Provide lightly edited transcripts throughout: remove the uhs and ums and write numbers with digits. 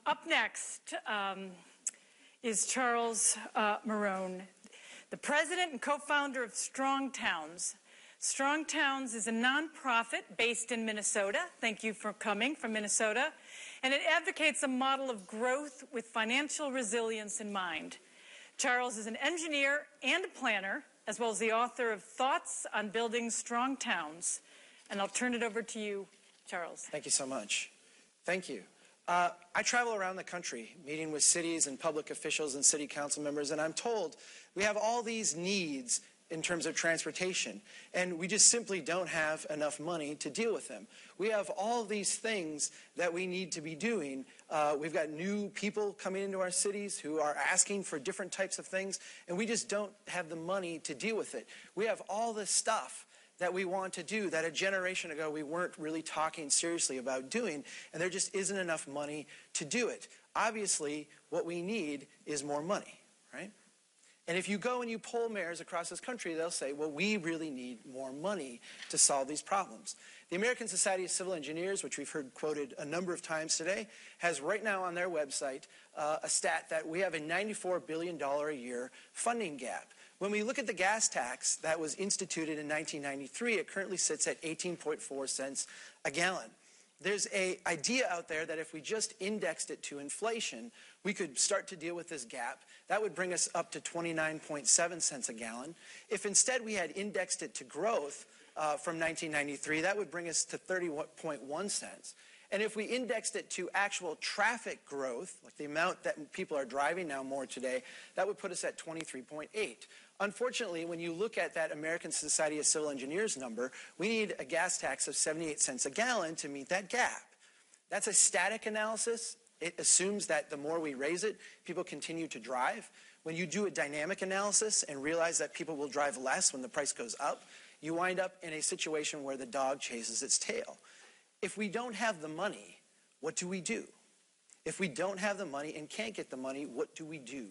Up next is Charles Marohn, the president and co-founder of Strong Towns. Strong Towns is a nonprofit based in Minnesota. Thank you for coming from Minnesota. And it advocates a model of growth with financial resilience in mind. Charles is an engineer and a planner, as well as the author of Thoughts on Building Strong Towns. And I'll turn it over to you, Charles. Thank you so much. Thank you. I travel around the country, meeting with cities and public officials and city council members, and I'm told we have all these needs in terms of transportation, and we just simply don't have enough money to deal with them. We have all these things that we need to be doing. We've got new people coming into our cities who are asking for different types of things, and we just don't have the money to deal with it. We have all this stuff that we want to do that a generation ago we weren't really talking seriously about doing, and there just isn't enough money to do it. Obviously, what we need is more money, right? And if you go and you poll mayors across this country, they'll say, well, we really need more money to solve these problems. The American Society of Civil Engineers, which we've heard quoted a number of times today, has right now on their website a stat that we have a $94 billion a year funding gap. When we look at the gas tax that was instituted in 1993, it currently sits at 18.4 cents a gallon. There's an idea out there that if we just indexed it to inflation, we could start to deal with this gap. That would bring us up to 29.7 cents a gallon. If instead we had indexed it to growth from 1993, that would bring us to 30.1 cents. And if we indexed it to actual traffic growth, like the amount that people are driving now more today, that would put us at 23.8. Unfortunately, when you look at that American Society of Civil Engineers number, we need a gas tax of 78 cents a gallon to meet that gap. That's a static analysis. It assumes that the more we raise it, people continue to drive. When you do a dynamic analysis and realize that people will drive less when the price goes up, you wind up in a situation where the dog chases its tail. If we don't have the money, what do we do? If we don't have the money and can't get the money, what do we do?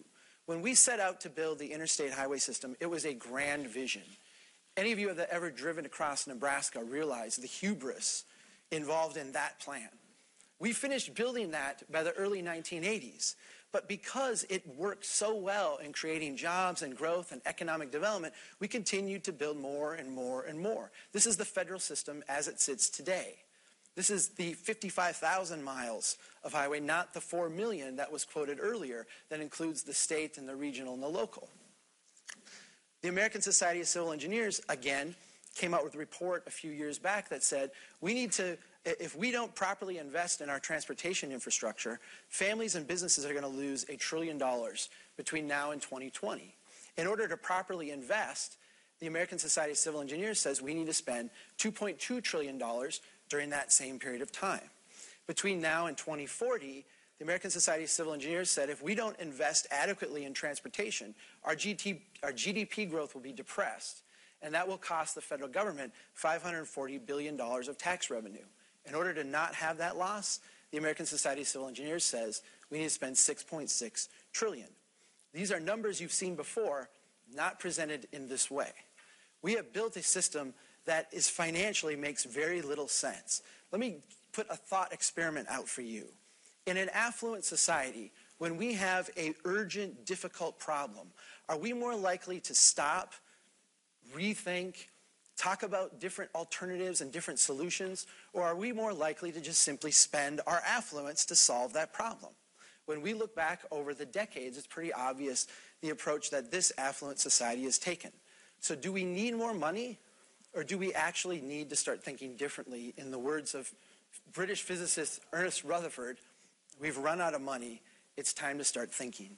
When we set out to build the interstate highway system, it was a grand vision. Any of you that have ever driven across Nebraska realize the hubris involved in that plan. We finished building that by the early 1980s. But because it worked so well in creating jobs and growth and economic development, we continued to build more and more and more. This is the federal system as it sits today. This is the 55,000 miles of highway, not the 4 million that was quoted earlier, that includes the state and the regional and the local. The American Society of Civil Engineers, again, came out with a report a few years back that said, we need to, if we don't properly invest in our transportation infrastructure, families and businesses are going to lose $1 trillion between now and 2020. In order to properly invest, the American Society of Civil Engineers says we need to spend $2.2 trillion during that same period of time. Between now and 2040, the American Society of Civil Engineers said if we don't invest adequately in transportation, our GDP growth will be depressed, and that will cost the federal government $540 billion of tax revenue. In order to not have that loss, the American Society of Civil Engineers says we need to spend $6.6 trillion. These are numbers you've seen before, not presented in this way. We have built a system that is financially makes very little sense. Let me put a thought experiment out for you. In an affluent society, when we have an urgent, difficult problem, are we more likely to stop, rethink, talk about different alternatives and different solutions, or are we more likely to just simply spend our affluence to solve that problem? When we look back over the decades, it's pretty obvious the approach that this affluent society has taken. So do we need more money? Or do we actually need to start thinking differently? In the words of British physicist Ernest Rutherford, we've run out of money. It's time to start thinking.